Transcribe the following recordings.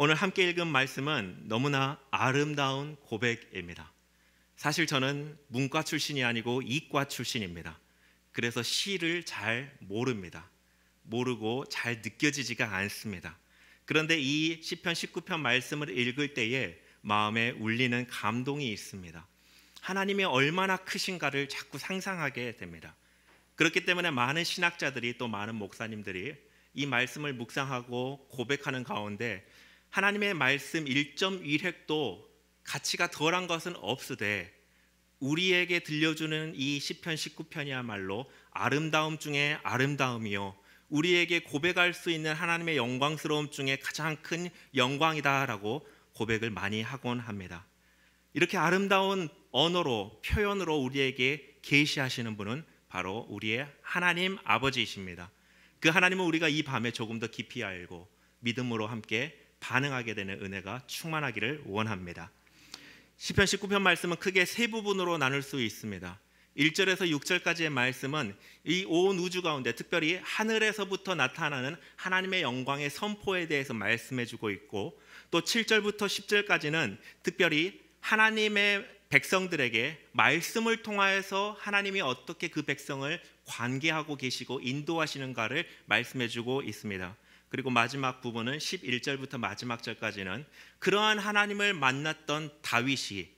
오늘 함께 읽은 말씀은 너무나 아름다운 고백입니다. 사실 저는 문과 출신이 아니고 이과 출신입니다. 그래서 시를 잘 모릅니다. 모르고 잘 느껴지지가 않습니다. 그런데 이 시편 19편 말씀을 읽을 때에 마음에 울리는 감동이 있습니다. 하나님이 얼마나 크신가를 자꾸 상상하게 됩니다. 그렇기 때문에 많은 신학자들이 또 많은 목사님들이 이 말씀을 묵상하고 고백하는 가운데 하나님의 말씀 1.1획도 가치가 덜한 것은 없으되 우리에게 들려주는 이 시편 19편이야말로 아름다움 중에 아름다움이요 우리에게 고백할 수 있는 하나님의 영광스러움 중에 가장 큰 영광이다라고 고백을 많이 하곤 합니다. 이렇게 아름다운 언어로 표현으로 우리에게 계시하시는 분은 바로 우리의 하나님 아버지이십니다. 그 하나님은 우리가 이 밤에 조금 더 깊이 알고 믿음으로 함께 반응하게 되는 은혜가 충만하기를 원합니다. 시편 19편 말씀은 크게 세 부분으로 나눌 수 있습니다. 1절에서 6절까지의 말씀은 이 온 우주 가운데 특별히 하늘에서부터 나타나는 하나님의 영광의 선포에 대해서 말씀해주고 있고, 또 7절부터 10절까지는 특별히 하나님의 백성들에게 말씀을 통하여서 하나님이 어떻게 그 백성을 관계하고 계시고 인도하시는가를 말씀해주고 있습니다. 그리고 마지막 부분은 11절부터 마지막 절까지는 그러한 하나님을 만났던 다윗이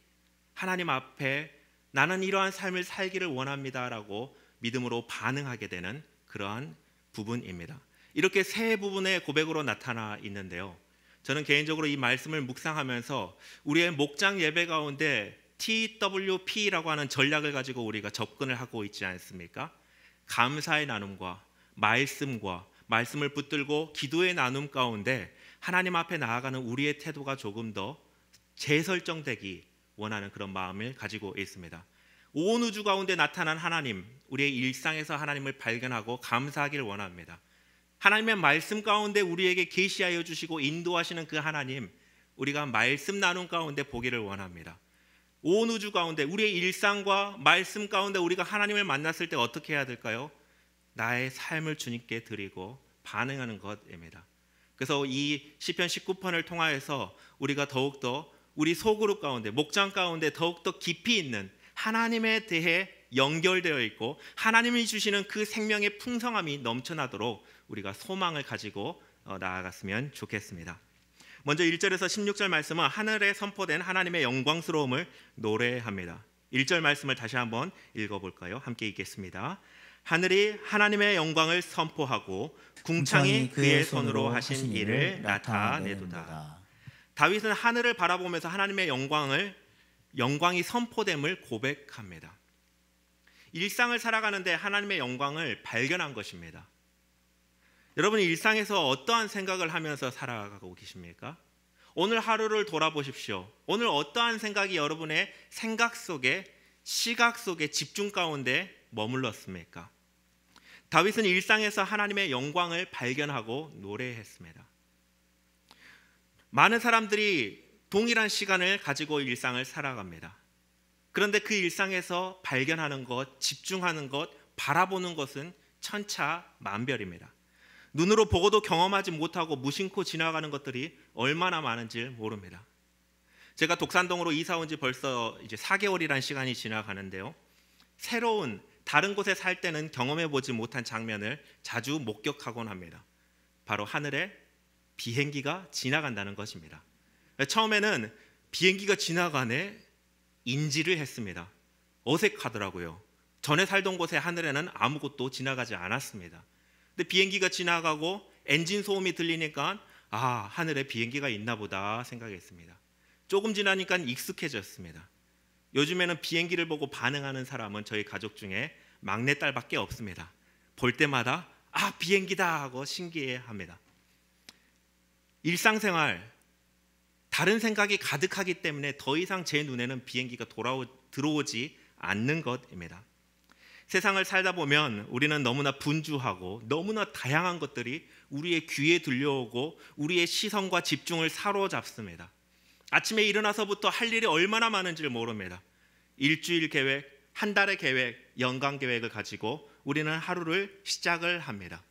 하나님 앞에 나는 이러한 삶을 살기를 원합니다라고 믿음으로 반응하게 되는 그러한 부분입니다. 이렇게 세 부분의 고백으로 나타나 있는데요. 저는 개인적으로 이 말씀을 묵상하면서 우리의 목장 예배 가운데 TWP라고 하는 전략을 가지고 우리가 접근을 하고 있지 않습니까? 감사의 나눔과 말씀을 붙들고 기도의 나눔 가운데 하나님 앞에 나아가는 우리의 태도가 조금 더 재설정되기 원하는 그런 마음을 가지고 있습니다. 온 우주 가운데 나타난 하나님, 우리의 일상에서 하나님을 발견하고 감사하기를 원합니다. 하나님의 말씀 가운데 우리에게 계시하여 주시고 인도하시는 그 하나님, 우리가 말씀 나눔 가운데 보기를 원합니다. 온 우주 가운데 우리의 일상과 말씀 가운데 우리가 하나님을 만났을 때 어떻게 해야 될까요? 나의 삶을 주님께 드리고 반응하는 것입니다. 그래서 이 시편 19편을 통하여서 우리가 더욱더 우리 소그룹 가운데 목장 가운데 더욱더 깊이 있는 하나님에 대해 연결되어 있고 하나님이 주시는 그 생명의 풍성함이 넘쳐나도록 우리가 소망을 가지고 나아갔으면 좋겠습니다. 먼저 1절에서 16절 말씀은 하늘에 선포된 하나님의 영광스러움을 노래합니다. 1절 말씀을 다시 한번 읽어볼까요? 함께 읽겠습니다. 하늘이 하나님의 영광을 선포하고 궁창이 그의 손으로 하신 일을 나타내도다. 다윗은 하늘을 바라보면서 하나님의 영광이 선포됨을 고백합니다. 일상을 살아가는데 하나님의 영광을 발견한 것입니다. 여러분 일상에서 어떠한 생각을 하면서 살아가고 계십니까? 오늘 하루를 돌아보십시오. 오늘 어떠한 생각이 여러분의 생각 속에 시각 속에 집중 가운데 머물렀습니까? 다윗은 일상에서 하나님의 영광을 발견하고 노래했습니다. 많은 사람들이 동일한 시간을 가지고 일상을 살아갑니다. 그런데 그 일상에서 발견하는 것, 집중하는 것, 바라보는 것은 천차만별입니다. 눈으로 보고도 경험하지 못하고 무심코 지나가는 것들이 얼마나 많은지 모릅니다. 제가 독산동으로 이사 온 지 벌써 이제 4개월이라는 시간이 지나가는데요. 새로운 다른 곳에 살 때는 경험해 보지 못한 장면을 자주 목격하곤 합니다. 바로 하늘에 비행기가 지나간다는 것입니다. 처음에는 비행기가 지나가네 인지를 했습니다. 어색하더라고요. 전에 살던 곳의 하늘에는 아무것도 지나가지 않았습니다. 근데 비행기가 지나가고 엔진 소음이 들리니까 하늘에 비행기가 있나 보다 생각했습니다. 조금 지나니까 익숙해졌습니다. 요즘에는 비행기를 보고 반응하는 사람은 저희 가족 중에 막내딸밖에 없습니다. 볼 때마다 비행기다 하고 신기해합니다. 일상생활 다른 생각이 가득하기 때문에 더 이상 제 눈에는 비행기가 들어오지 않는 것입니다. 세상을 살다 보면 우리는 너무나 분주하고 너무나 다양한 것들이 우리의 귀에 들려오고 우리의 시선과 집중을 사로잡습니다. 아침에 일어나서부터 할 일이 얼마나 많은지를 모릅니다. 일주일 계획, 한 달의 계획, 연간 계획을 가지고 우리는 하루를 시작을 합니다.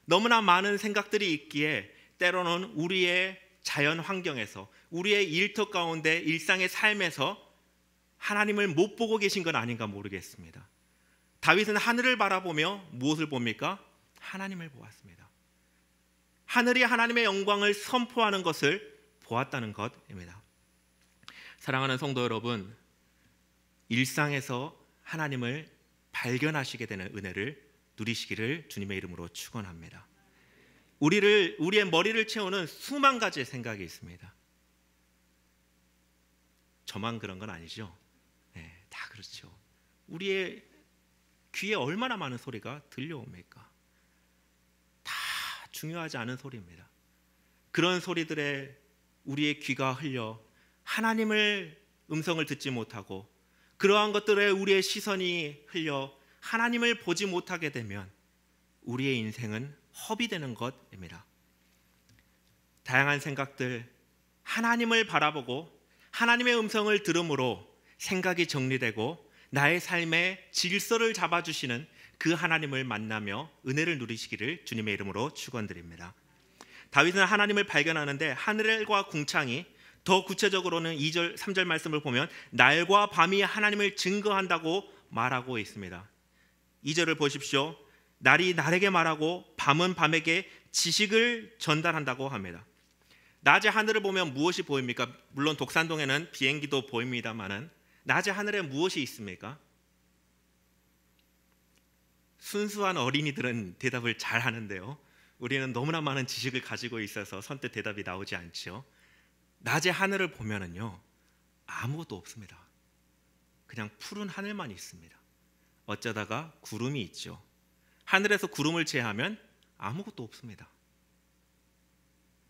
너무나 많은 생각들이 있기에 때로는 우리의 자연 환경에서, 우리의 일터 가운데, 일상의 삶에서 하나님을 못 보고 계신 건 아닌가 모르겠습니다. 다윗은 하늘을 바라보며 무엇을 봅니까? 하나님을 보았습니다. 하늘이 하나님의 영광을 선포하는 것을 보았다는 것입니다. 사랑하는 성도 여러분, 일상에서 하나님을 발견하시게 되는 은혜를 누리시기를 주님의 이름으로 축원합니다. 우리의 머리를 채우는 수만 가지의 생각이 있습니다. 저만 그런 건 아니죠. 네, 다 그렇죠. 우리의 귀에 얼마나 많은 소리가 들려옵니까? 다 중요하지 않은 소리입니다. 그런 소리들에 우리의 귀가 흘려 하나님을 음성을 듣지 못하고, 그러한 것들에 우리의 시선이 흘려 하나님을 보지 못하게 되면 우리의 인생은 허비되는 것입니다. 다양한 생각들, 하나님을 바라보고 하나님의 음성을 들음으로 생각이 정리되고 나의 삶의 질서를 잡아주시는 그 하나님을 만나며 은혜를 누리시기를 주님의 이름으로 축원드립니다. 다윗은 하나님을 발견하는데 하늘과 궁창이, 더 구체적으로는 2절 3절 말씀을 보면 날과 밤이 하나님을 증거한다고 말하고 있습니다. 2절을 보십시오. 날이 날에게 말하고 밤은 밤에게 지식을 전달한다고 합니다. 낮에 하늘을 보면 무엇이 보입니까? 물론 독산동에는 비행기도 보입니다만은 낮에 하늘에 무엇이 있습니까? 순수한 어린이들은 대답을 잘 하는데요, 우리는 너무나 많은 지식을 가지고 있어서 선뜻 대답이 나오지 않죠. 낮에 하늘을 보면은요, 아무것도 없습니다. 그냥 푸른 하늘만 있습니다. 어쩌다가 구름이 있죠. 하늘에서 구름을 제하면 아무것도 없습니다.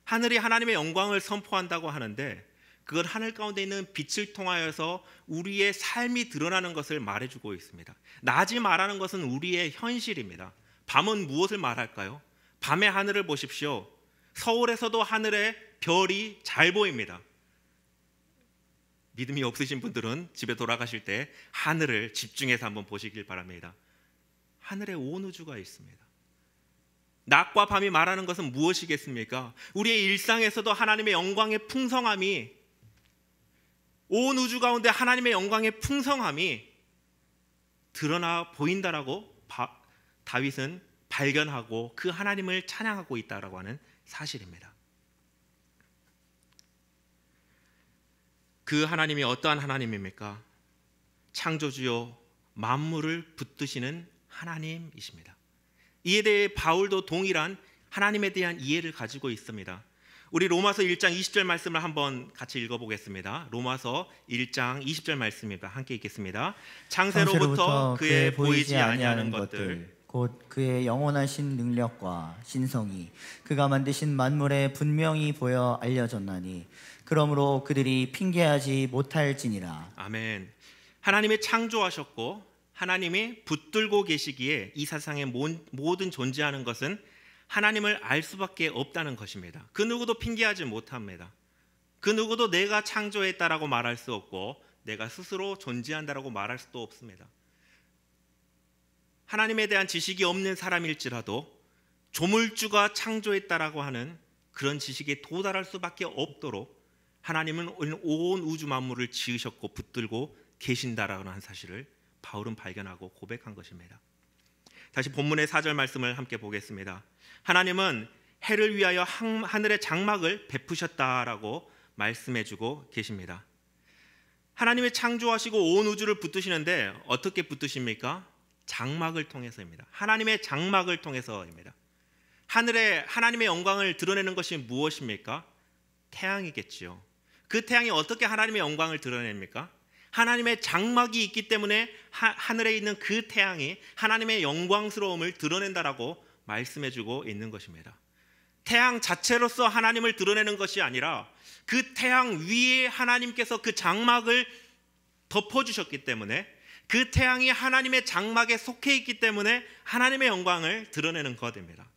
하늘이 하나님의 영광을 선포한다고 하는데 그건 하늘 가운데 있는 빛을 통하여서 우리의 삶이 드러나는 것을 말해주고 있습니다. 낮이 말하는 것은 우리의 현실입니다. 밤은 무엇을 말할까요? 밤의 하늘을 보십시오. 서울에서도 하늘에 별이 잘 보입니다. 믿음이 없으신 분들은 집에 돌아가실 때 하늘을 집중해서 한번 보시길 바랍니다. 하늘에 온 우주가 있습니다. 낮과 밤이 말하는 것은 무엇이겠습니까? 우리의 일상에서도 하나님의 영광의 풍성함이, 온 우주 가운데 하나님의 영광의 풍성함이 드러나 보인다라고 다윗은 발견하고 그 하나님을 찬양하고 있다라고 하는 사실입니다. 그 하나님이 어떠한 하나님입니까? 창조주요 만물을 붙드시는 하나님이십니다. 이에 대해 바울도 동일한 하나님에 대한 이해를 가지고 있습니다. 우리 로마서 1장 20절 말씀을 한번 같이 읽어보겠습니다. 로마서 1장 20절 말씀입니다. 함께 읽겠습니다. 창세로부터 그의 보이지 아니하는 것들, 곧 그의 영원하신 능력과 신성이 그가 만드신 만물에 분명히 보여 알려졌나니 그러므로 그들이 핑계하지 못할지니라. 아멘. 하나님이 창조하셨고 하나님이 붙들고 계시기에 이 세상의 모든 존재하는 것은 하나님을 알 수밖에 없다는 것입니다. 그 누구도 핑계하지 못합니다. 그 누구도 내가 창조했다라고 말할 수 없고 내가 스스로 존재한다라고 말할 수도 없습니다. 하나님에 대한 지식이 없는 사람일지라도 조물주가 창조했다라고 하는 그런 지식에 도달할 수밖에 없도록 하나님은 온 우주 만물을 지으셨고 붙들고 계신다라는 한 사실을 바울은 발견하고 고백한 것입니다. 다시 본문의 4절 말씀을 함께 보겠습니다. 하나님은 해를 위하여 하늘의 장막을 베푸셨다라고 말씀해주고 계십니다. 하나님이 창조하시고 온 우주를 붙드시는데 어떻게 붙드십니까? 장막을 통해서입니다. 하나님의 장막을 통해서입니다. 하늘에 하나님의 영광을 드러내는 것이 무엇입니까? 태양이겠지요. 그 태양이 어떻게 하나님의 영광을 드러냅니까? 하나님의 장막이 있기 때문에 하늘에 있는 그 태양이 하나님의 영광스러움을 드러낸다라고 말씀해주고 있는 것입니다. 태양 자체로서 하나님을 드러내는 것이 아니라 그 태양 위에 하나님께서 그 장막을 덮어주셨기 때문에, 그 태양이 하나님의 장막에 속해 있기 때문에 하나님의 영광을 드러내는 것입니다.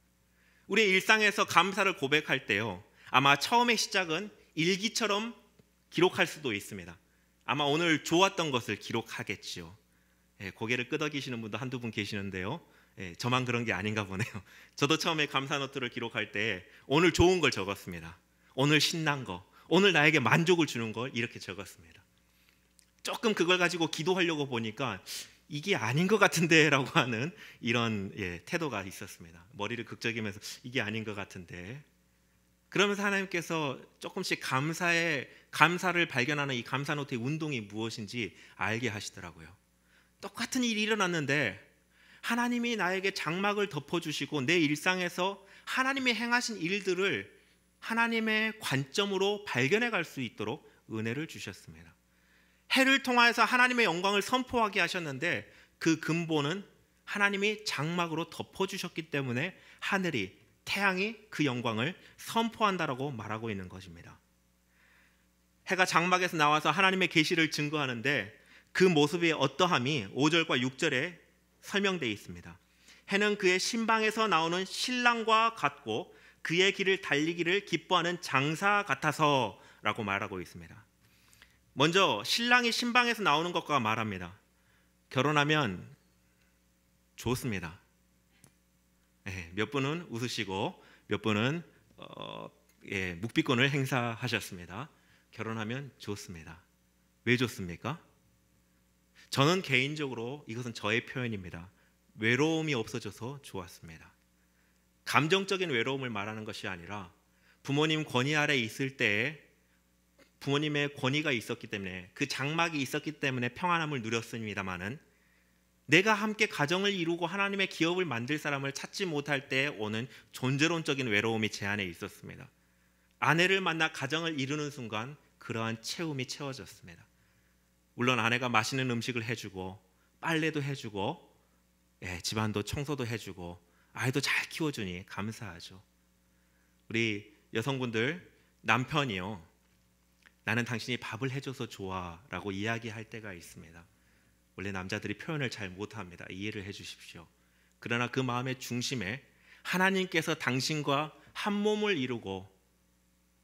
우리의 일상에서 감사를 고백할 때요, 아마 처음의 시작은 일기처럼 기록할 수도 있습니다. 아마 오늘 좋았던 것을 기록하겠지요. 고개를 끄덕이시는 분도 한두 분 계시는데요, 저만 그런 게 아닌가 보네요. 저도 처음에 감사 노트를 기록할 때 오늘 좋은 걸 적었습니다. 오늘 신난 거, 오늘 나에게 만족을 주는 걸 이렇게 적었습니다. 조금 그걸 가지고 기도하려고 보니까 이게 아닌 것 같은데 라고 하는 이런 태도가 있었습니다. 머리를 극적이면서 이게 아닌 것 같은데, 그러면서 하나님께서 조금씩 감사를 발견하는 이 감사 노트의 운동이 무엇인지 알게 하시더라고요. 똑같은 일이 일어났는데 하나님이 나에게 장막을 덮어주시고 내 일상에서 하나님이 행하신 일들을 하나님의 관점으로 발견해 갈 수 있도록 은혜를 주셨습니다. 해를 통하여서 하나님의 영광을 선포하게 하셨는데 그 근본은 하나님이 장막으로 덮어주셨기 때문에 하늘이, 태양이 그 영광을 선포한다라고 말하고 있는 것입니다. 해가 장막에서 나와서 하나님의 계시를 증거하는데 그 모습의 어떠함이 5절과 6절에 설명되어 있습니다. 해는 그의 신방에서 나오는 신랑과 같고 그의 길을 달리기를 기뻐하는 장사 같아서 라고 말하고 있습니다. 먼저 신랑이 신방에서 나오는 것과 말합니다. 결혼하면 좋습니다. 몇 분은 웃으시고 몇 분은 묵비권을 행사하셨습니다. 결혼하면 좋습니다. 왜 좋습니까? 저는 개인적으로 이것은 저의 표현입니다. 외로움이 없어져서 좋았습니다. 감정적인 외로움을 말하는 것이 아니라 부모님 권위 아래 있을 때에 부모님의 권위가 있었기 때문에, 그 장막이 있었기 때문에 평안함을 누렸습니다마는 내가 함께 가정을 이루고 하나님의 기업을 만들 사람을 찾지 못할 때 오는 존재론적인 외로움이 제 안에 있었습니다. 아내를 만나 가정을 이루는 순간 그러한 채움이 채워졌습니다. 물론 아내가 맛있는 음식을 해주고 빨래도 해주고 집안도 청소도 해주고 아이도 잘 키워주니 감사하죠. 우리 여성분들, 남편이요, 나는 당신이 밥을 해줘서 좋아 라고 이야기할 때가 있습니다. 원래 남자들이 표현을 잘 못합니다. 이해를 해주십시오. 그러나 그 마음의 중심에 하나님께서 당신과 한 몸을 이루고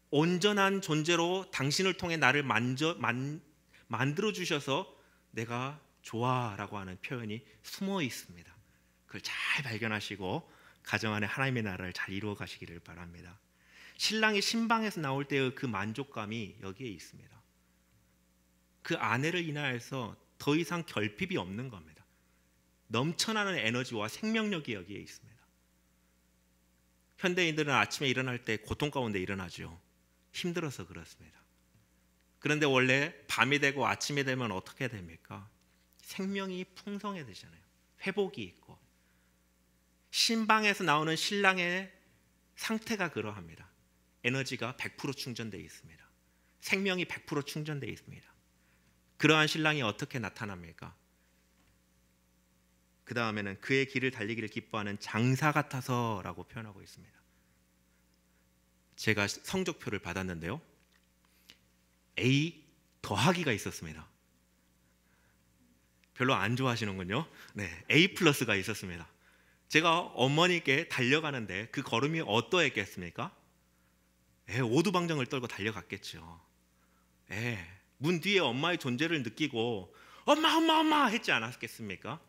온전한 존재로 당신을 통해 나를 만들어 주셔서 내가 좋아라고 하는 표현이 숨어 있습니다. 그걸 잘 발견하시고 가정 안에 하나님의 나라를 잘 이루어 가시기를 바랍니다. 신랑이 신방에서 나올 때의 그 만족감이 여기에 있습니다. 그 아내를 인하여서 더 이상 결핍이 없는 겁니다. 넘쳐나는 에너지와 생명력이 여기에 있습니다. 현대인들은 아침에 일어날 때 고통 가운데 일어나죠. 힘들어서 그렇습니다. 그런데 원래 밤이 되고 아침이 되면 어떻게 됩니까? 생명이 풍성해지잖아요. 회복이 있고. 신방에서 나오는 신랑의 상태가 그러합니다. 에너지가 100% 충전되어 있습니다. 생명이 100% 충전되어 있습니다. 그러한 신랑이 어떻게 나타납니까? 그 다음에는 그의 길을 달리기를 기뻐하는 장사 같아서 라고 표현하고 있습니다. 제가 성적표를 받았는데요, A 더하기가 있었습니다. 별로 안 좋아하시는군요. A 플러스가 있었습니다. 제가 어머니께 달려가는데 그 걸음이 어떠했겠습니까? 오두방정을 떨고 달려갔겠죠. 문 뒤에 엄마의 존재를 느끼고 엄마 엄마 엄마 했지 않았겠습니까?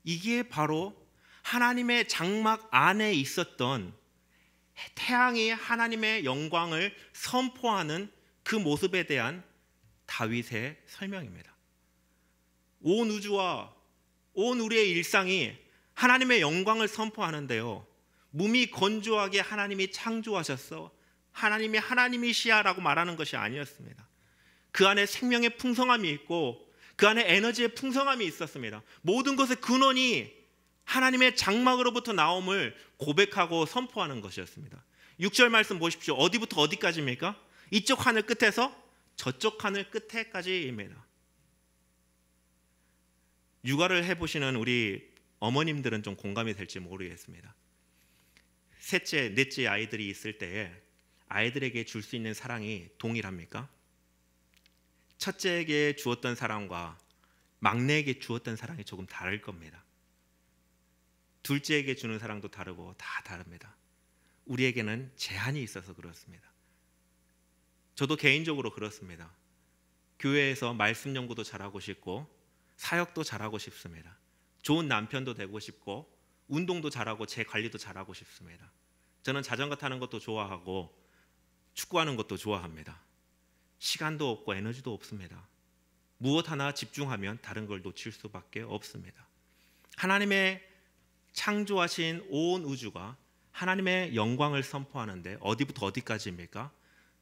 이게 바로 하나님의 장막 안에 있었던 태양이 하나님의 영광을 선포하는 그 모습에 대한 다윗의 설명입니다. 온 우주와 온 우리의 일상이 하나님의 영광을 선포하는데요, 몸이 건조하게 하나님이 창조하셨어, 하나님이 하나님이시야라고 말하는 것이 아니었습니다. 그 안에 생명의 풍성함이 있고 그 안에 에너지의 풍성함이 있었습니다. 모든 것의 근원이 하나님의 장막으로부터 나옴을 고백하고 선포하는 것이었습니다. 6절 말씀 보십시오. 어디부터 어디까지입니까? 이쪽 하늘 끝에서 저쪽 하늘 끝에까지입니다. 육아를 해보시는 우리 어머님들은 좀 공감이 될지 모르겠습니다. 셋째, 넷째 아이들이 있을 때에 아이들에게 줄 수 있는 사랑이 동일합니까? 첫째에게 주었던 사랑과 막내에게 주었던 사랑이 조금 다를 겁니다. 둘째에게 주는 사랑도 다르고 다 다릅니다. 우리에게는 제한이 있어서 그렇습니다. 저도 개인적으로 그렇습니다. 교회에서 말씀 연구도 잘하고 싶고 사역도 잘하고 싶습니다. 좋은 남편도 되고 싶고 운동도 잘하고 제 관리도 잘하고 싶습니다. 저는 자전거 타는 것도 좋아하고 축구하는 것도 좋아합니다. 시간도 없고 에너지도 없습니다. 무엇 하나 집중하면 다른 걸 놓칠 수밖에 없습니다. 하나님의 창조하신 온 우주가 하나님의 영광을 선포하는데 어디부터 어디까지입니까?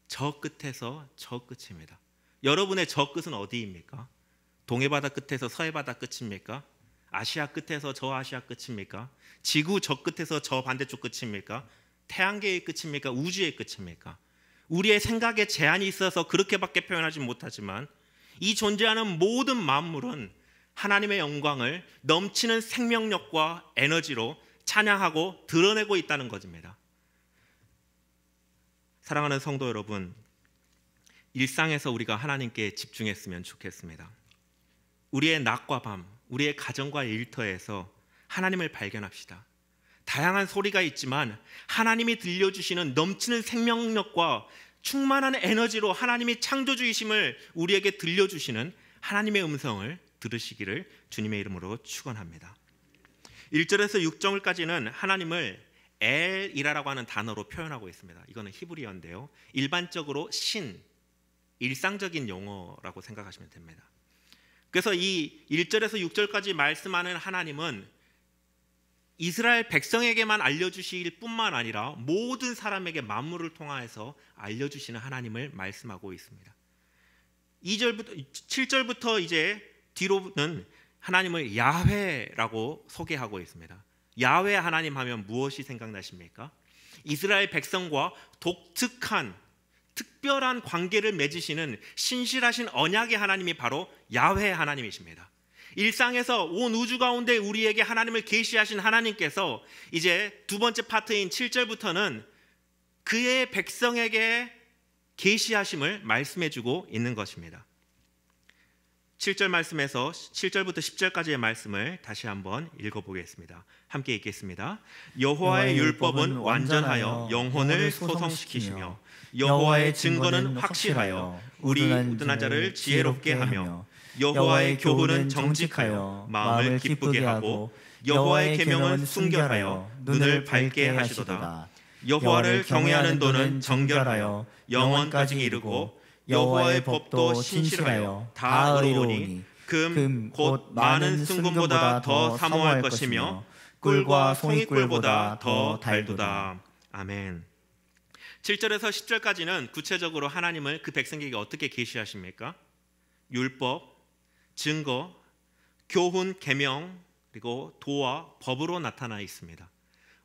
저 끝에서 저 끝입니다. 여러분의 저 끝은 어디입니까? 동해바다 끝에서 서해바다 끝입니까? 아시아 끝에서 저 아시아 끝입니까? 지구 저 끝에서 저 반대쪽 끝입니까? 태양계의 끝입니까? 우주의 끝입니까? 우리의 생각에 제한이 있어서 그렇게밖에 표현하지 못하지만 이 존재하는 모든 만물은 하나님의 영광을 넘치는 생명력과 에너지로 찬양하고 드러내고 있다는 것입니다. 사랑하는 성도 여러분, 일상에서 우리가 하나님께 집중했으면 좋겠습니다. 우리의 낮과 밤, 우리의 가정과 일터에서 하나님을 발견합시다. 다양한 소리가 있지만 하나님이 들려주시는 넘치는 생명력과 충만한 에너지로 하나님이 창조주이심을 우리에게 들려주시는 하나님의 음성을 들으시기를 주님의 이름으로 축원합니다. 1절에서 6절까지는 하나님을 엘이라고 하는 단어로 표현하고 있습니다. 이거는 히브리어인데요, 일반적으로 신, 일상적인 용어라고 생각하시면 됩니다. 그래서 이 1절에서 6절까지 말씀하는 하나님은 이스라엘 백성에게만 알려주실 뿐만 아니라 모든 사람에게 만물을 통하여서 알려주시는 하나님을 말씀하고 있습니다. 7절부터 이제 뒤로는 하나님을 야훼라고 소개하고 있습니다. 야훼 하나님 하면 무엇이 생각나십니까? 이스라엘 백성과 독특한 특별한 관계를 맺으시는 신실하신 언약의 하나님이 바로 야훼 하나님이십니다. 일상에서 온 우주 가운데 우리에게 하나님을 계시하신 하나님께서 이제 두 번째 파트인 7절부터는 그의 백성에게 계시하심을 말씀해주고 있는 것입니다. 7절 말씀에서 7절부터 10절까지의 말씀을 다시 한번 읽어보겠습니다. 함께 읽겠습니다. 여호와의 율법은 완전하여 영혼을 소성시키시며 여호와의 증거는 확실하여 우리 우둔한 자를 지혜롭게 하며 여호와의 교훈은 정직하여 마음을 기쁘게 하고 여호와의 계명은 순결하여 눈을 밝게 하시도다. 여호와를 경외하는 도는 정결하여 영원까지 이르고 여호와의 법도 신실하여 다 의로우니 금 곧 많은 순금보다 더 사모할 것이며 꿀과 송이꿀보다 더 달도다. 아멘. 7절에서 10절까지는 구체적으로 하나님을 그 백성에게 어떻게 계시하십니까? 율법, 증거, 교훈, 계명, 그리고 도와 법으로 나타나 있습니다.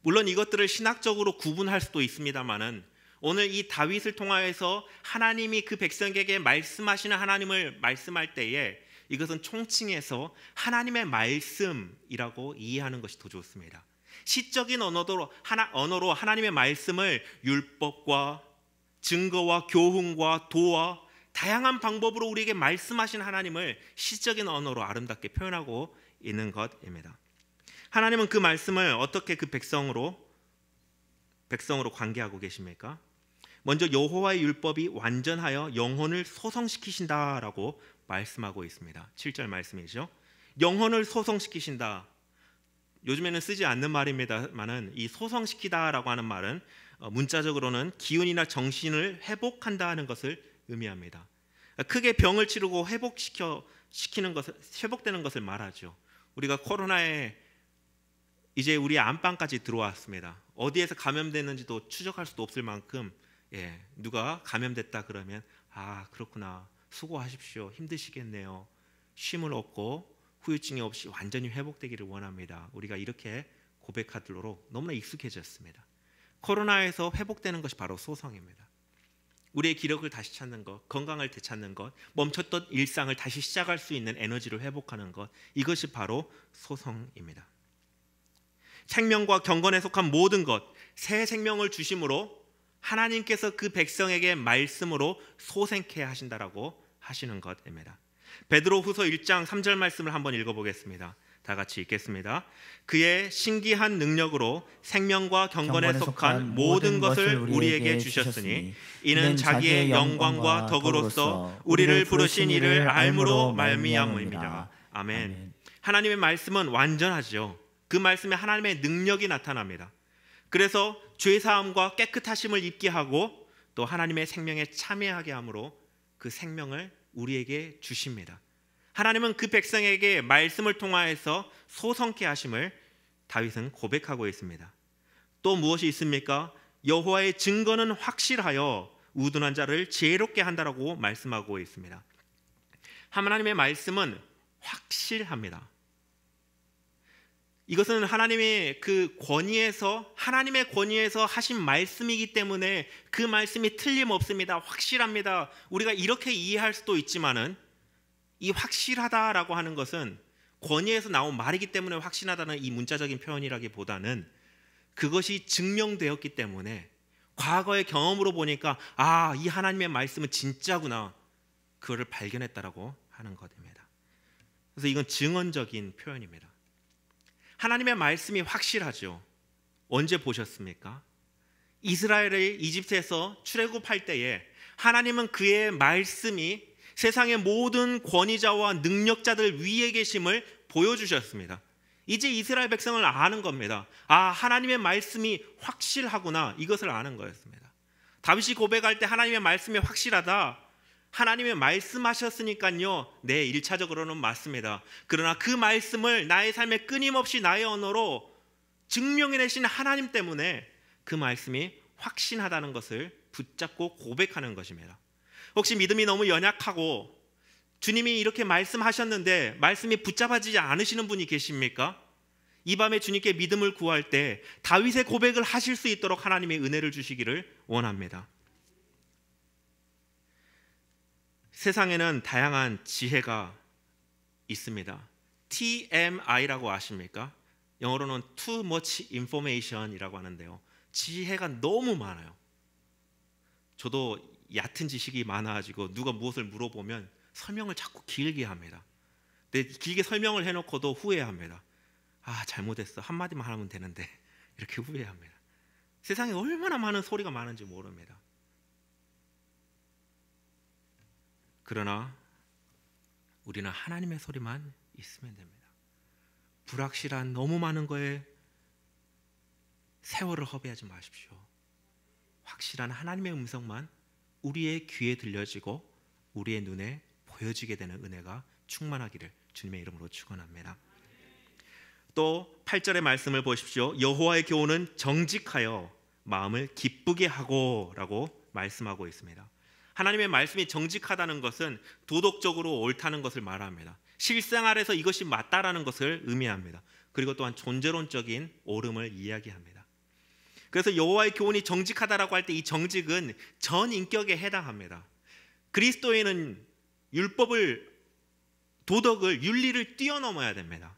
물론 이것들을 신학적으로 구분할 수도 있습니다만은 오늘 이 다윗을 통하여서 하나님이 그 백성에게 말씀하시는 하나님을 말씀할 때에 이것은 총칭해서 하나님의 말씀이라고 이해하는 것이 더 좋습니다. 시적인 언어로 하나님의 말씀을 율법과 증거와 교훈과 도와 다양한 방법으로 우리에게 말씀하신 하나님을 시적인 언어로 아름답게 표현하고 있는 것입니다. 하나님은 그 말씀을 어떻게 그 백성으로 관계하고 계십니까? 먼저 여호와의 율법이 완전하여 영혼을 소성시키신다라고 말씀하고 있습니다. 7절 말씀이죠. 영혼을 소성시키신다. 요즘에는 쓰지 않는 말입니다만은 이 소성시키다라고 하는 말은 문자적으로는 기운이나 정신을 회복한다는 것을 의미합니다. 크게 병을 치르고 회복되는 것을 말하죠. 우리가 코로나에 이제 우리 안방까지 들어왔습니다. 어디에서 감염됐는지도 추적할 수도 없을 만큼 누가 감염됐다 그러면 아 그렇구나, 수고하십시오, 힘드시겠네요, 쉼을 얻고 후유증이 없이 완전히 회복되기를 원합니다. 우리가 이렇게 고백하도록 너무나 익숙해졌습니다. 코로나에서 회복되는 것이 바로 소성입니다. 우리의 기력을 다시 찾는 것, 건강을 되찾는 것, 멈췄던 일상을 다시 시작할 수 있는 에너지를 회복하는 것, 이것이 바로 소성입니다. 생명과 경건에 속한 모든 것, 새 생명을 주심으로 하나님께서 그 백성에게 말씀으로 소생케 하신다라고 하시는 것입니다. 베드로후서 1장 3절 말씀을 한번 읽어보겠습니다. 다 같이 읽겠습니다. 그의 신기한 능력으로 생명과 경건에 속한 모든 것을 우리에게 주셨으니 이는 자기의 영광과 덕으로서 우리를 부르신 이를 알므로 말미암음이라. 아멘. 하나님의 말씀은 완전하죠. 그 말씀에 하나님의 능력이 나타납니다. 그래서 죄 사함과 깨끗하심을 입게 하고 또 하나님의 생명에 참여하게 함으로 그 생명을 우리에게 주십니다. 하나님은 그 백성에게 말씀을 통하여서 소성케 하심을 다윗은 고백하고 있습니다. 또 무엇이 있습니까? 여호와의 증거는 확실하여 우둔한 자를 지혜롭게 한다라고 말씀하고 있습니다. 하나님의 말씀은 확실합니다. 이것은 하나님의 하나님의 권위에서 하신 말씀이기 때문에 그 말씀이 틀림없습니다. 확실합니다. 우리가 이렇게 이해할 수도 있지만은 이 확실하다라고 하는 것은 권위에서 나온 말이기 때문에 확신하다는 이 문자적인 표현이라기보다는 그것이 증명되었기 때문에 과거의 경험으로 보니까 이 하나님의 말씀은 진짜구나, 그거를 발견했다라고 하는 것입니다. 그래서 이건 증언적인 표현입니다. 하나님의 말씀이 확실하죠. 언제 보셨습니까? 이스라엘을 이집트에서 출애굽할 때에 하나님은 그의 말씀이 세상의 모든 권위자와 능력자들 위에 계심을 보여주셨습니다. 이제 이스라엘 백성을 아는 겁니다. 하나님의 말씀이 확실하구나, 이것을 아는 거였습니다. 다윗이 고백할 때 하나님의 말씀이 확실하다, 하나님의 말씀하셨으니까요, 네, 1차적으로는 맞습니다. 그러나 그 말씀을 나의 삶에 끊임없이 나의 언어로 증명해내신 하나님 때문에 그 말씀이 확신하다는 것을 붙잡고 고백하는 것입니다. 혹시 믿음이 너무 연약하고 주님이 이렇게 말씀하셨는데 말씀이 붙잡아지지 않으시는 분이 계십니까? 이 밤에 주님께 믿음을 구할 때 다윗의 고백을 하실 수 있도록 하나님의 은혜를 주시기를 원합니다. 세상에는 다양한 지혜가 있습니다. TMI라고 아십니까? 영어로는 Too Much Information이라고 하는데요, 지혜가 너무 많아요. 저도 얕은 지식이 많아가지고 누가 무엇을 물어보면 설명을 자꾸 길게 합니다. 근데 길게 설명을 해놓고도 후회합니다. 잘못했어, 한마디만 하면 되는데, 이렇게 후회합니다. 세상에 얼마나 많은 소리가 많은지 모릅니다. 그러나 우리는 하나님의 소리만 있으면 됩니다. 불확실한 너무 많은 거에 세월을 허비하지 마십시오. 확실한 하나님의 음성만 우리의 귀에 들려지고 우리의 눈에 보여지게 되는 은혜가 충만하기를 주님의 이름으로 축원합니다. 또 8절의 말씀을 보십시오. 여호와의 교훈은 정직하여 마음을 기쁘게 하고 라고 말씀하고 있습니다. 하나님의 말씀이 정직하다는 것은 도덕적으로 옳다는 것을 말합니다. 실생활에서 이것이 맞다라는 것을 의미합니다. 그리고 또한 존재론적인 옳음을 이야기합니다. 그래서 여호와의 교훈이 정직하다라고 할 때 이 정직은 전 인격에 해당합니다. 그리스도인은 도덕을, 윤리를 뛰어넘어야 됩니다.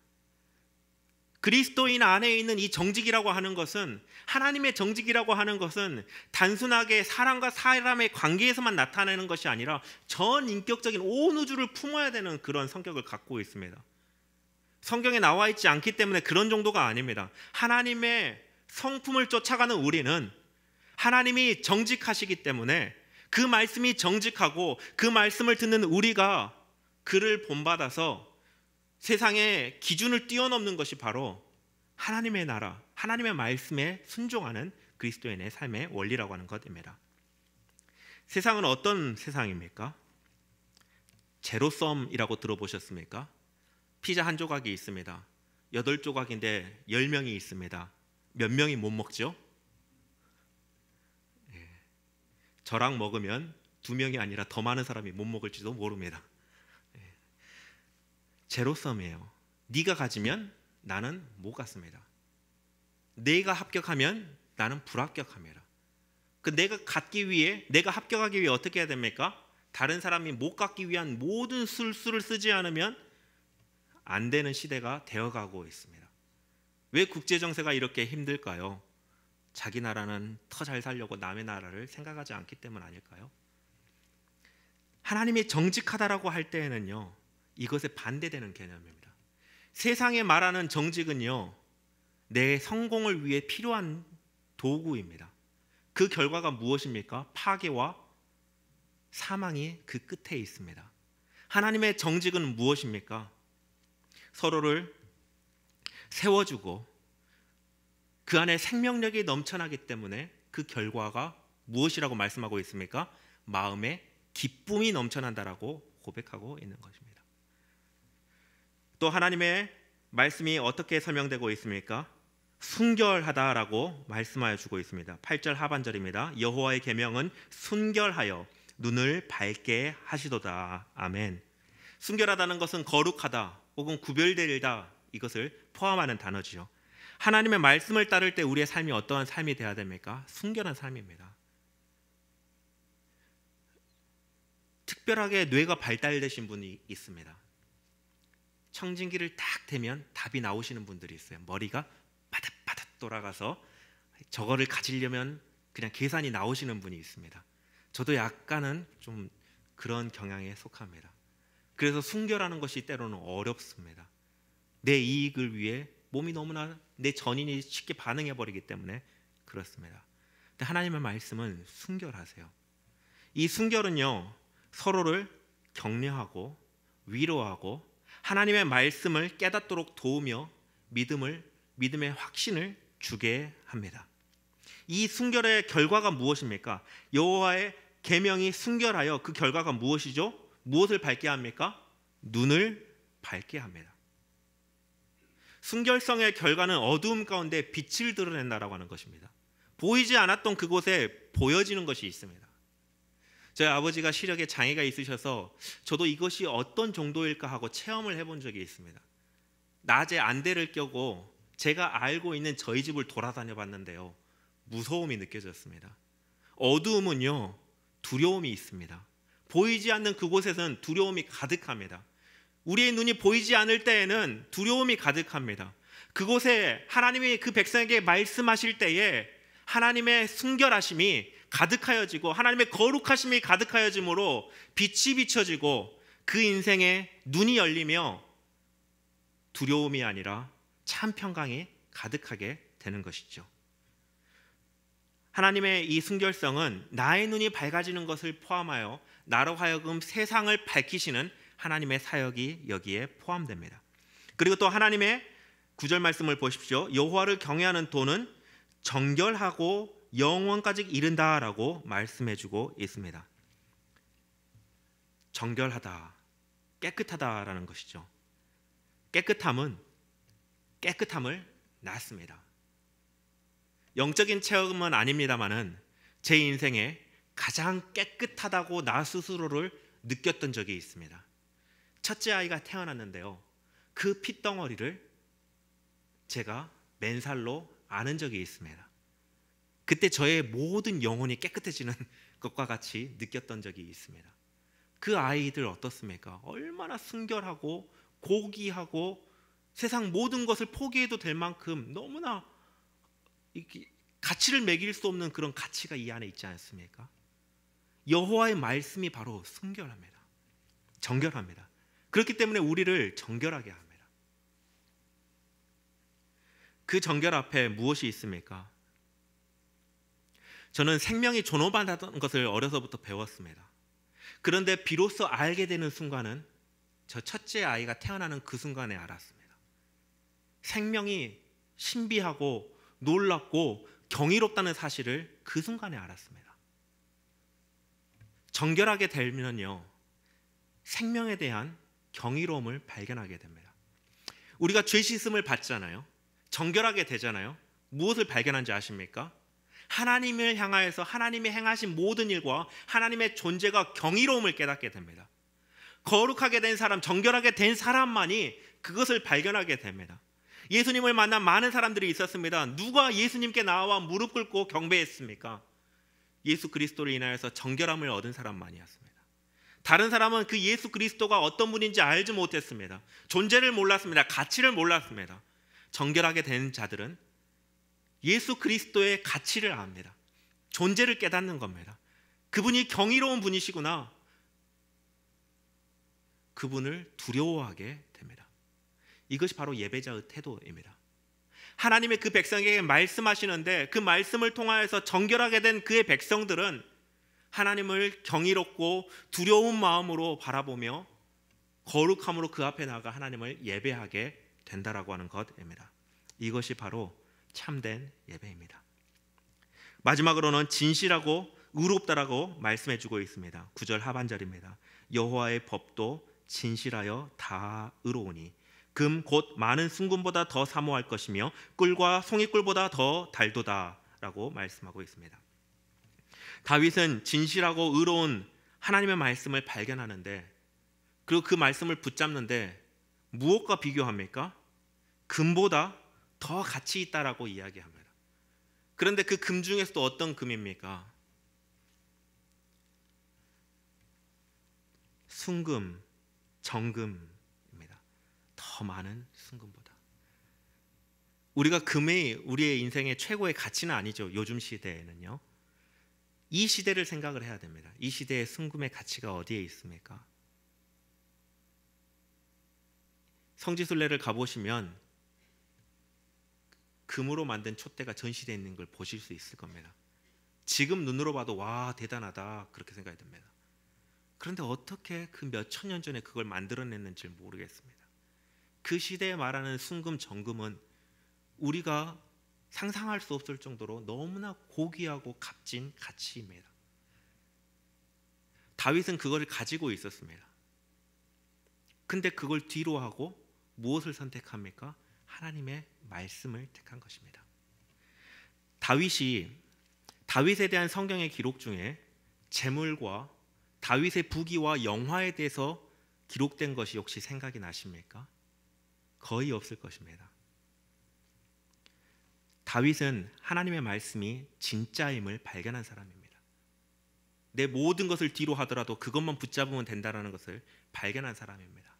그리스도인 안에 있는 이 정직이라고 하는 것은, 하나님의 정직이라고 하는 것은 단순하게 사람과 사람의 관계에서만 나타내는 것이 아니라 전 인격적인 온 우주를 품어야 되는 그런 성격을 갖고 있습니다. 성경에 나와 있지 않기 때문에 그런 정도가 아닙니다. 하나님의 성품을 쫓아가는 우리는 하나님이 정직하시기 때문에 그 말씀이 정직하고 그 말씀을 듣는 우리가 그를 본받아서 세상의 기준을 뛰어넘는 것이 바로 하나님의 나라, 하나님의 말씀에 순종하는 그리스도인의 삶의 원리라고 하는 것입니다. 세상은 어떤 세상입니까? 제로섬이라고 들어보셨습니까? 피자 한 조각이 있습니다. 8조각인데 10명이 있습니다. 몇 명이 못 먹죠? 저랑 먹으면 2명이 아니라 더 많은 사람이 못 먹을지도 모릅니다. 제로섬이에요. 네가 가지면 나는 못 갔습니다. 내가 합격하면 나는 불합격합니다. 내가 합격하기 위해 어떻게 해야 됩니까? 다른 사람이 못 갖기 위한 모든 술수를 쓰지 않으면 안 되는 시대가 되어가고 있습니다. 왜 국제정세가 이렇게 힘들까요? 자기 나라는 더 잘 살려고 남의 나라를 생각하지 않기 때문 아닐까요? 하나님이 정직하다라고 할 때에는요, 이것에 반대되는 개념입니다. 세상에 말하는 정직은요, 내 성공을 위해 필요한 도구입니다. 그 결과가 무엇입니까? 파괴와 사망이 그 끝에 있습니다. 하나님의 정직은 무엇입니까? 서로를 세워주고 그 안에 생명력이 넘쳐나기 때문에 그 결과가 무엇이라고 말씀하고 있습니까? 마음에 기쁨이 넘쳐난다라고 고백하고 있는 것입니다. 또 하나님의 말씀이 어떻게 설명되고 있습니까? 순결하다라고 말씀하여 주고 있습니다. 8절 하반절입니다. 여호와의 계명은 순결하여 눈을 밝게 하시도다. 아멘. 순결하다는 것은 거룩하다 혹은 구별되다, 이것을 포함하는 단어지요. 하나님의 말씀을 따를 때 우리의 삶이 어떠한 삶이 되어야 됩니까? 순결한 삶입니다. 특별하게 뇌가 발달되신 분이 있습니다. 청진기를 딱 대면 답이 나오시는 분들이 있어요. 머리가 바닥바닥 돌아가서 저거를 가지려면 그냥 계산이 나오시는 분이 있습니다. 저도 약간은 좀 그런 경향에 속합니다. 그래서 순결하는 것이 때로는 어렵습니다. 내 이익을 위해 몸이 너무나, 내 전인이 쉽게 반응해버리기 때문에 그렇습니다. 근데 하나님의 말씀은 순결하세요. 이 순결은요, 서로를 격려하고 위로하고 하나님의 말씀을 깨닫도록 도우며 믿음의 확신을 주게 합니다. 이 순결의 결과가 무엇입니까? 여호와의 계명이 순결하여 그 결과가 무엇이죠? 무엇을 밝게 합니까? 눈을 밝게 합니다. 순결성의 결과는 어두움 가운데 빛을 드러낸다라고 하는 것입니다. 보이지 않았던 그곳에 보여지는 것이 있습니다. 저희 아버지가 시력에 장애가 있으셔서 저도 이것이 어떤 정도일까 하고 체험을 해본 적이 있습니다. 낮에 안대를 껴고 제가 알고 있는 저희 집을 돌아다녀 봤는데요, 무서움이 느껴졌습니다. 어두움은요, 두려움이 있습니다. 보이지 않는 그곳에서는 두려움이 가득합니다. 우리의 눈이 보이지 않을 때에는 두려움이 가득합니다. 그곳에 하나님이 그 백성에게 말씀하실 때에 하나님의 순결하심이 가득하여지고 하나님의 거룩하심이 가득하여짐으로 빛이 비춰지고 그 인생에 눈이 열리며 두려움이 아니라 참 평강이 가득하게 되는 것이죠. 하나님의 이 순결성은 나의 눈이 밝아지는 것을 포함하여 나로 하여금 세상을 밝히시는 하나님의 사역이 여기에 포함됩니다. 그리고 또 하나님의 9절 말씀을 보십시오. 여호와를 경외하는 도는 정결하고 영원까지 이른다라고 말씀해주고 있습니다. 정결하다, 깨끗하다라는 것이죠. 깨끗함을 낳습니다. 영적인 체험은 아닙니다만은 제 인생에 가장 깨끗하다고 나 스스로를 느꼈던 적이 있습니다. 첫째 아이가 태어났는데요, 그 핏덩어리를 제가 맨살로 안은 적이 있습니다. 그때 저의 모든 영혼이 깨끗해지는 것과 같이 느꼈던 적이 있습니다. 그 아이들 어떻습니까? 얼마나 순결하고 고귀하고 세상 모든 것을 포기해도 될 만큼 너무나 가치를 매길 수 없는 그런 가치가 이 안에 있지 않습니까? 여호와의 말씀이 바로 순결합니다. 정결합니다. 그렇기 때문에 우리를 정결하게 합니다. 그 정결 앞에 무엇이 있습니까? 저는 생명이 존엄하다는 것을 어려서부터 배웠습니다. 그런데 비로소 알게 되는 순간은 저 첫째 아이가 태어나는 그 순간에 알았습니다. 생명이 신비하고 놀랍고 경이롭다는 사실을 그 순간에 알았습니다. 정결하게 되면요, 생명에 대한 경이로움을 발견하게 됩니다. 우리가 죄 씻음을 받잖아요. 정결하게 되잖아요. 무엇을 발견한지 아십니까? 하나님을 향하여서 하나님이 행하신 모든 일과 하나님의 존재가 경이로움을 깨닫게 됩니다. 거룩하게 된 사람, 정결하게 된 사람만이 그것을 발견하게 됩니다. 예수님을 만난 많은 사람들이 있었습니다. 누가 예수님께 나와 무릎 꿇고 경배했습니까? 예수 그리스도를 인하여서 정결함을 얻은 사람만이었습니다. 다른 사람은 그 예수 그리스도가 어떤 분인지 알지 못했습니다. 존재를 몰랐습니다. 가치를 몰랐습니다. 정결하게 된 자들은 예수 그리스도의 가치를 압니다. 존재를 깨닫는 겁니다. 그분이 경이로운 분이시구나. 그분을 두려워하게 됩니다. 이것이 바로 예배자의 태도입니다. 하나님의 그 백성에게 말씀하시는데 그 말씀을 통하여서 정결하게 된 그의 백성들은 하나님을 경이롭고 두려운 마음으로 바라보며 거룩함으로 그 앞에 나가 하나님을 예배하게 된다라고 하는 것입니다. 이것이 바로 참된 예배입니다. 마지막으로는 진실하고 의롭다라고 말씀해주고 있습니다. 9절 하반절입니다. 여호와의 법도 진실하여 다 의로우니 금 곧 많은 순금보다 더 사모할 것이며 꿀과 송이꿀보다 더 달도다라고 말씀하고 있습니다. 다윗은 진실하고 의로운 하나님의 말씀을 발견하는데, 그리고 그 말씀을 붙잡는데 무엇과 비교합니까? 금보다 더 가치 있다라고 이야기합니다. 그런데 그 금 중에서도 어떤 금입니까? 순금, 정금입니다. 더 많은 순금보다. 우리가 금이 우리의 인생의 최고의 가치는 아니죠. 요즘 시대에는요. 이 시대를 생각을 해야 됩니다. 이 시대의 순금의 가치가 어디에 있습니까? 성지순례를 가보시면 금으로 만든 촛대가 전시되어 있는 걸 보실 수 있을 겁니다. 지금 눈으로 봐도 와 대단하다 그렇게 생각이 듭니다. 그런데 어떻게 그 몇천 년 전에 그걸 만들어냈는지 모르겠습니다. 그 시대에 말하는 순금, 정금은 우리가 상상할 수 없을 정도로 너무나 고귀하고 값진 가치입니다. 다윗은 그걸 가지고 있었습니다. 근데 그걸 뒤로 하고 무엇을 선택합니까? 하나님의 말씀을 택한 것입니다. 다윗에 대한 성경의 기록 중에 재물과 다윗의 부귀와 영화에 대해서 기록된 것이 혹시 생각이 나십니까? 거의 없을 것입니다. 다윗은 하나님의 말씀이 진짜임을 발견한 사람입니다. 내 모든 것을 뒤로 하더라도 그것만 붙잡으면 된다는 것을 발견한 사람입니다.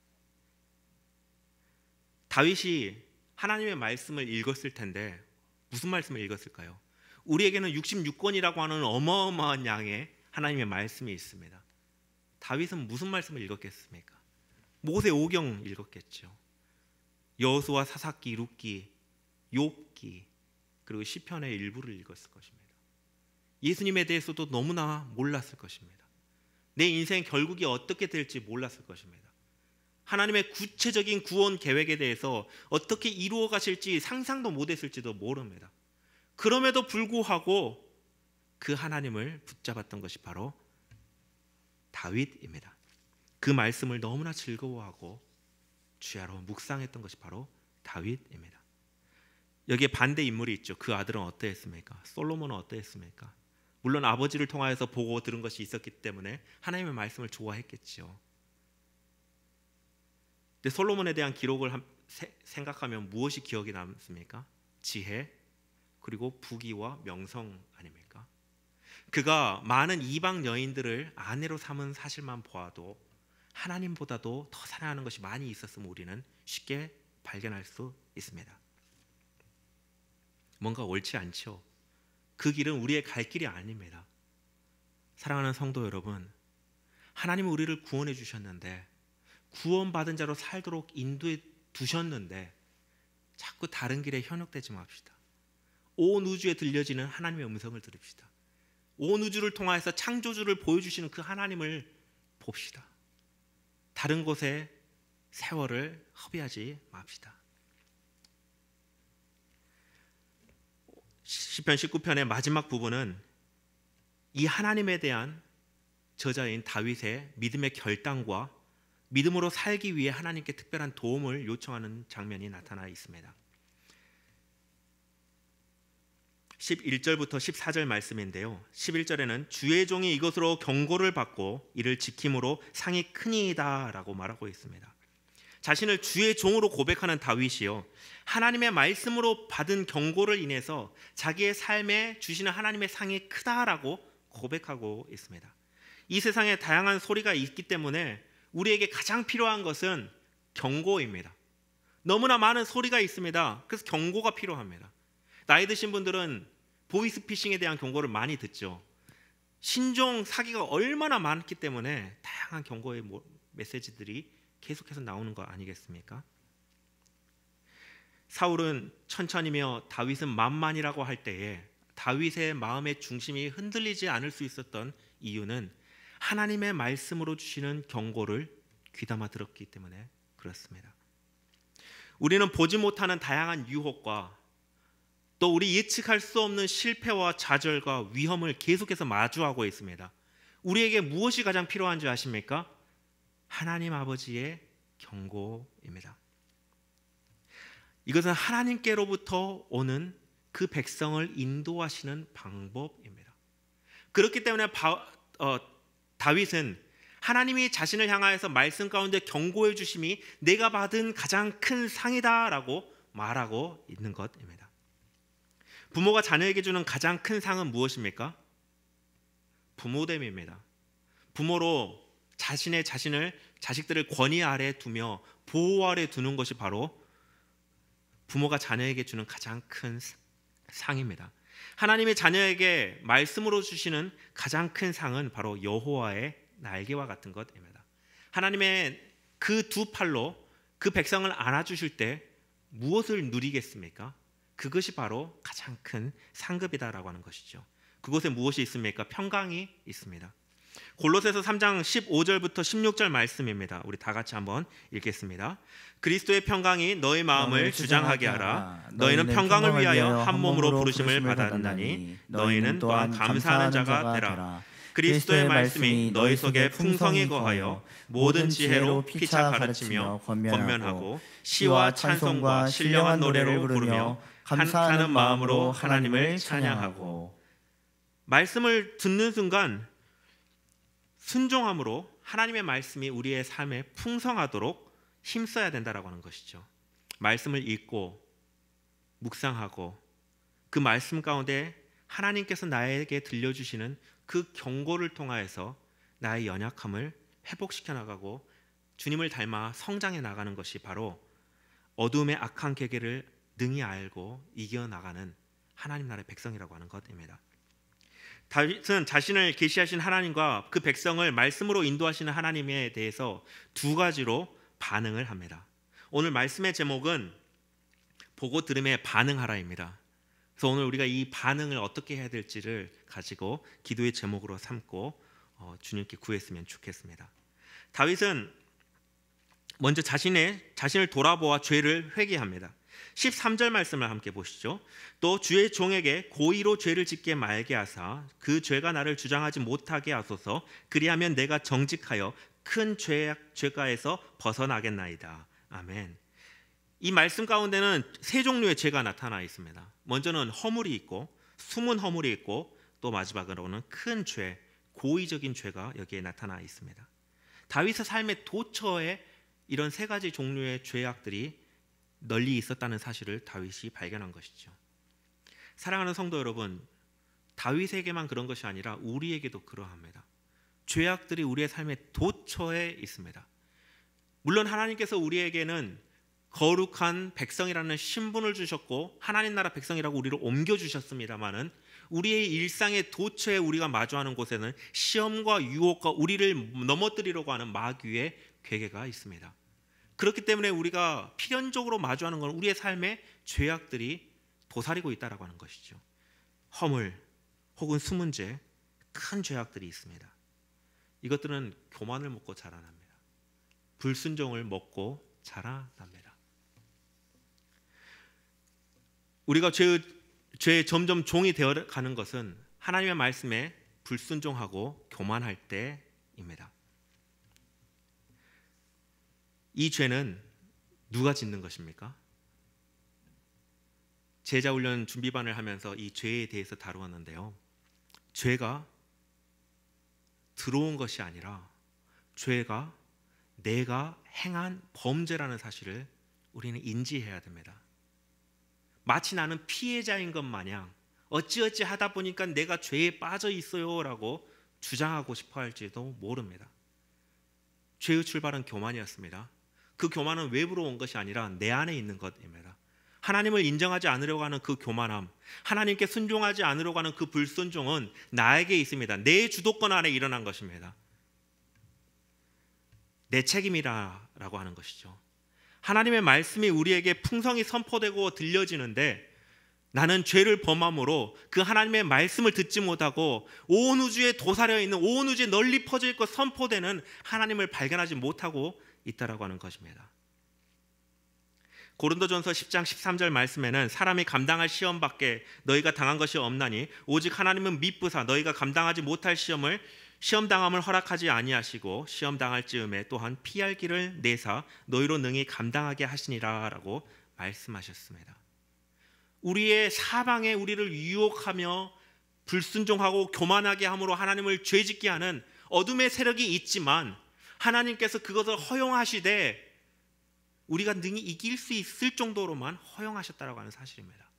다윗이 하나님의 말씀을 읽었을 텐데 무슨 말씀을 읽었을까요? 우리에게는 66권이라고 하는 어마어마한 양의 하나님의 말씀이 있습니다. 다윗은 무슨 말씀을 읽었겠습니까? 모세 오경 읽었겠죠. 여호수아, 사사기, 룻기, 욥기, 그리고 시편의 일부를 읽었을 것입니다. 예수님에 대해서도 너무나 몰랐을 것입니다. 내 인생 결국이 어떻게 될지 몰랐을 것입니다. 하나님의 구체적인 구원 계획에 대해서 어떻게 이루어 가실지 상상도 못했을지도 모릅니다. 그럼에도 불구하고 그 하나님을 붙잡았던 것이 바로 다윗입니다. 그 말씀을 너무나 즐거워하고 주야로 묵상했던 것이 바로 다윗입니다. 여기에 반대 인물이 있죠. 그 아들은 어떠했습니까? 솔로몬은 어떠했습니까? 물론 아버지를 통하여서 보고 들은 것이 있었기 때문에 하나님의 말씀을 좋아했겠죠. 근데 솔로몬에 대한 기록을 생각하면 무엇이 기억에 남습니까? 지혜, 그리고 부귀와 명성 아닙니까? 그가 많은 이방 여인들을 아내로 삼은 사실만 보아도 하나님보다도 더 사랑하는 것이 많이 있었음을 우리는 쉽게 발견할 수 있습니다. 뭔가 옳지 않죠. 그 길은 우리의 갈 길이 아닙니다. 사랑하는 성도 여러분, 하나님은 우리를 구원해 주셨는데, 구원받은 자로 살도록 인도해 두셨는데 자꾸 다른 길에 현혹되지 맙시다. 온 우주에 들려지는 하나님의 음성을 들읍시다. 온 우주를 통하여서 창조주를 보여주시는 그 하나님을 봅시다. 다른 곳에 세월을 허비하지 맙시다. 시편 19편의 마지막 부분은 이 하나님에 대한 저자인 다윗의 믿음의 결단과 믿음으로 살기 위해 하나님께 특별한 도움을 요청하는 장면이 나타나 있습니다. 11절부터 14절 말씀인데요. 11절에는 주의 종이 이것으로 경고를 받고 이를 지킴으로 상이 크니이다 라고 말하고 있습니다. 자신을 주의 종으로 고백하는 다윗이요, 하나님의 말씀으로 받은 경고를 인해서 자기의 삶에 주시는 하나님의 상이 크다라고 고백하고 있습니다. 이 세상에 다양한 소리가 있기 때문에 우리에게 가장 필요한 것은 경고입니다. 너무나 많은 소리가 있습니다. 그래서 경고가 필요합니다. 나이 드신 분들은 보이스피싱에 대한 경고를 많이 듣죠. 신종 사기가 얼마나 많기 때문에 다양한 경고의 메시지들이 계속해서 나오는 거 아니겠습니까? 사울은 천천히며 다윗은 만만이라고 할 때에 다윗의 마음의 중심이 흔들리지 않을 수 있었던 이유는 하나님의 말씀으로 주시는 경고를 귀담아 들었기 때문에 그렇습니다. 우리는 보지 못하는 다양한 유혹과 또 우리 예측할 수 없는 실패와 좌절과 위험을 계속해서 마주하고 있습니다. 우리에게 무엇이 가장 필요한 줄 아십니까? 하나님 아버지의 경고입니다. 이것은 하나님께로부터 오는 그 백성을 인도하시는 방법입니다. 그렇기 때문에 다윗은 하나님이 자신을 향하여서 말씀 가운데 경고해 주심이 내가 받은 가장 큰 상이다라고 말하고 있는 것입니다. 부모가 자녀에게 주는 가장 큰 상은 무엇입니까? 부모됨입니다. 부모로 자식들을 권위 아래 두며 보호 아래 두는 것이 바로 부모가 자녀에게 주는 가장 큰 상입니다. 하나님의 자녀에게 말씀으로 주시는 가장 큰 상은 바로 여호와의 날개와 같은 것입니다. 하나님의 그 두 팔로 그 백성을 안아주실 때 무엇을 누리겠습니까? 그것이 바로 가장 큰 상급이다라고 하는 것이죠. 그곳에 무엇이 있습니까? 평강이 있습니다. 골로새서 3장 15절부터 16절 말씀입니다. 우리 다 같이 한번 읽겠습니다. 그리스도의 평강이 너희 마음을 주장하게 하라. 너희는 평강을 위하여 한 몸으로 부르심을 받았나니 너희는 또한 감사하는 자가 되라. 그리스도의 말씀이 너희 속에 풍성히 거하여 모든 지혜로 피차 가르치며 권면하고 시와 찬송과 신령한 노래로 부르며 감사하는 마음으로 하나님을 찬양하고. 말씀을 듣는 순간 순종함으로 하나님의 말씀이 우리의 삶에 풍성하도록 힘써야 된다라고 하는 것이죠. 말씀을 읽고 묵상하고 그 말씀 가운데 하나님께서 나에게 들려주시는 그 경고를 통하여서 나의 연약함을 회복시켜 나가고 주님을 닮아 성장해 나가는 것이 바로 어둠의 악한 계계를 능히 알고 이겨나가는 하나님 나라의 백성이라고 하는 것입니다. 다윗은 자신을 계시하신 하나님과 그 백성을 말씀으로 인도하시는 하나님에 대해서 두 가지로 반응을 합니다. 오늘 말씀의 제목은 보고 들음에 반응하라입니다. 그래서 오늘 우리가 이 반응을 어떻게 해야 될지를 가지고 기도의 제목으로 삼고 주님께 구했으면 좋겠습니다. 다윗은 먼저 자신을 돌아보아 죄를 회개합니다. 13절 말씀을 함께 보시죠. 또 주의 종에게 고의로 죄를 짓게 말게 하사 그 죄가 나를 주장하지 못하게 하소서. 그리하면 내가 정직하여 큰 죄가에서 벗어나겠나이다. 아멘. 이 말씀 가운데는 세 종류의 죄가 나타나 있습니다. 먼저는 허물이 있고 숨은 허물이 있고 또 마지막으로는 큰 죄, 고의적인 죄가 여기에 나타나 있습니다. 다윗의 삶의 도처에 이런 세 가지 종류의 죄악들이 널리 있었다는 사실을 다윗이 발견한 것이죠. 사랑하는 성도 여러분, 다윗에게만 그런 것이 아니라 우리에게도 그러합니다. 죄악들이 우리의 삶의 도처에 있습니다. 물론 하나님께서 우리에게는 거룩한 백성이라는 신분을 주셨고 하나님 나라 백성이라고 우리를 옮겨주셨습니다마는 우리의 일상의 도처에 우리가 마주하는 곳에는 시험과 유혹과 우리를 넘어뜨리려고 하는 마귀의 괴계가 있습니다. 그렇기 때문에 우리가 필연적으로 마주하는 건 우리의 삶에 죄악들이 도사리고 있다라고 하는 것이죠. 허물 혹은 숨은 죄, 큰 죄악들이 있습니다. 이것들은 교만을 먹고 자라납니다. 불순종을 먹고 자라납니다. 우리가 죄의 점점 종이 되어가는 것은 하나님의 말씀에 불순종하고 교만할 때입니다. 이 죄는 누가 짓는 것입니까? 제자훈련 준비반을 하면서 이 죄에 대해서 다루었는데요. 죄가 들어온 것이 아니라 죄가 내가 행한 범죄라는 사실을 우리는 인지해야 됩니다. 마치 나는 피해자인 것 마냥 어찌어찌 하다 보니까 내가 죄에 빠져 있어요 라고 주장하고 싶어 할지도 모릅니다. 죄의 출발은 교만이었습니다. 그 교만은 외부로 온 것이 아니라 내 안에 있는 것입니다. 하나님을 인정하지 않으려고 하는 그 교만함, 하나님께 순종하지 않으려고 하는 그 불순종은 나에게 있습니다. 내 주도권 안에 일어난 것입니다. 내 책임이라고 하는 것이죠. 하나님의 말씀이 우리에게 풍성히 선포되고 들려지는데 나는 죄를 범함으로 그 하나님의 말씀을 듣지 못하고 온 우주에 도사려 있는, 온 우주에 널리 퍼져 있고 선포되는 하나님을 발견하지 못하고 있다라고 하는 것입니다. 고린도전서 10장 13절 말씀에는 사람이 감당할 시험밖에 너희가 당한 것이 없나니 오직 하나님은 미쁘사 너희가 감당하지 못할 시험 당함을 허락하지 아니하시고 시험 당할 즈음에 또한 피할 길을 내사 너희로 능히 감당하게 하시니라라고 말씀하셨습니다. 우리의 사방에 우리를 유혹하며 불순종하고 교만하게 함으로 하나님을 죄짓게 하는 어둠의 세력이 있지만 하나님께서 그것을 허용하시되 우리가 능히 이길 수 있을 정도로만 허용하셨다라고 하는 사실입니다.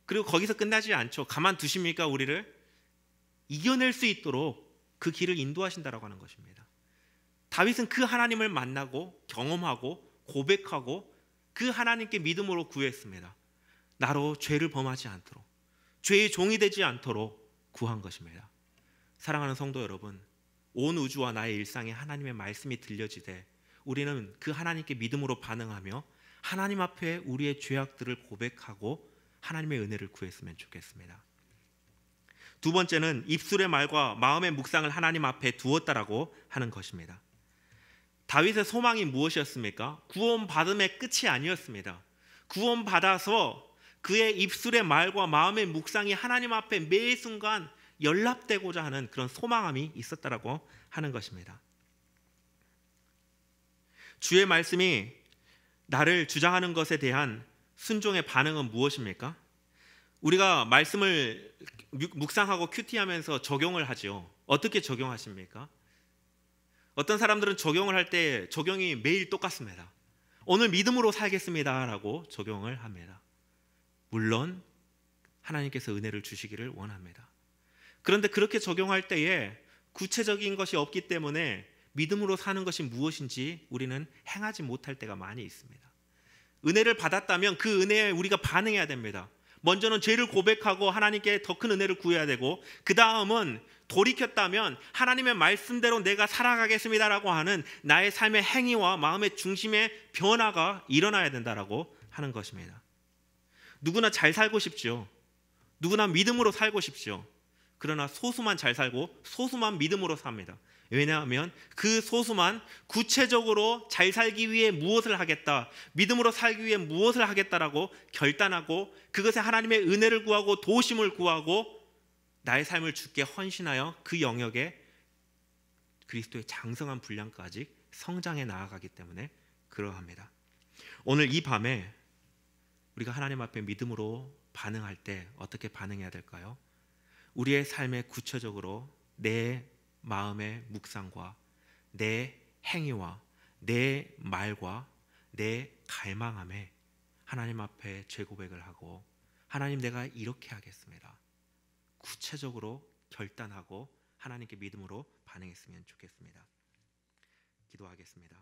그리고 거기서 끝나지 않죠. 가만두십니까? 우리를 이겨낼 수 있도록 그 길을 인도하신다라고 하는 것입니다. 다윗은 그 하나님을 만나고 경험하고 고백하고 그 하나님께 믿음으로 구했습니다. 나로 죄를 범하지 않도록, 죄의 종이 되지 않도록 구한 것입니다. 사랑하는 성도 여러분, 온 우주와 나의 일상에 하나님의 말씀이 들려지되 우리는 그 하나님께 믿음으로 반응하며 하나님 앞에 우리의 죄악들을 고백하고 하나님의 은혜를 구했으면 좋겠습니다. 두 번째는 입술의 말과 마음의 묵상을 하나님 앞에 두었다라고 하는 것입니다. 다윗의 소망이 무엇이었습니까? 구원받음의 끝이 아니었습니다. 구원받아서 그의 입술의 말과 마음의 묵상이 하나님 앞에 매 순간 연락되고자 하는 그런 소망함이 있었다라고 하는 것입니다. 주의 말씀이 나를 주장하는 것에 대한 순종의 반응은 무엇입니까? 우리가 말씀을 묵상하고 큐티하면서 적용을 하죠. 어떻게 적용하십니까? 어떤 사람들은 적용을 할 때 적용이 매일 똑같습니다. 오늘 믿음으로 살겠습니다 라고 적용을 합니다. 물론 하나님께서 은혜를 주시기를 원합니다. 그런데 그렇게 적용할 때에 구체적인 것이 없기 때문에 믿음으로 사는 것이 무엇인지 우리는 행하지 못할 때가 많이 있습니다. 은혜를 받았다면 그 은혜에 우리가 반응해야 됩니다. 먼저는 죄를 고백하고 하나님께 더 큰 은혜를 구해야 되고, 그 다음은 돌이켰다면 하나님의 말씀대로 내가 살아가겠습니다라고 하는 나의 삶의 행위와 마음의 중심의 변화가 일어나야 된다라고 하는 것입니다. 누구나 잘 살고 싶죠. 누구나 믿음으로 살고 싶죠. 그러나 소수만 잘 살고 소수만 믿음으로 삽니다. 왜냐하면 그 소수만 구체적으로 잘 살기 위해 무엇을 하겠다, 믿음으로 살기 위해 무엇을 하겠다라고 결단하고 그것에 하나님의 은혜를 구하고 도우심을 구하고 나의 삶을 주께 헌신하여 그 영역에 그리스도의 장성한 분량까지 성장해 나아가기 때문에 그러합니다. 오늘 이 밤에 우리가 하나님 앞에 믿음으로 반응할 때 어떻게 반응해야 될까요? 우리의 삶에 구체적으로 내 마음의 묵상과 내 행위와 내 말과 내 갈망함에 하나님 앞에 죄 고백을 하고, 하나님 내가 이렇게 하겠습니다, 구체적으로 결단하고 하나님께 믿음으로 반응했으면 좋겠습니다. 기도하겠습니다.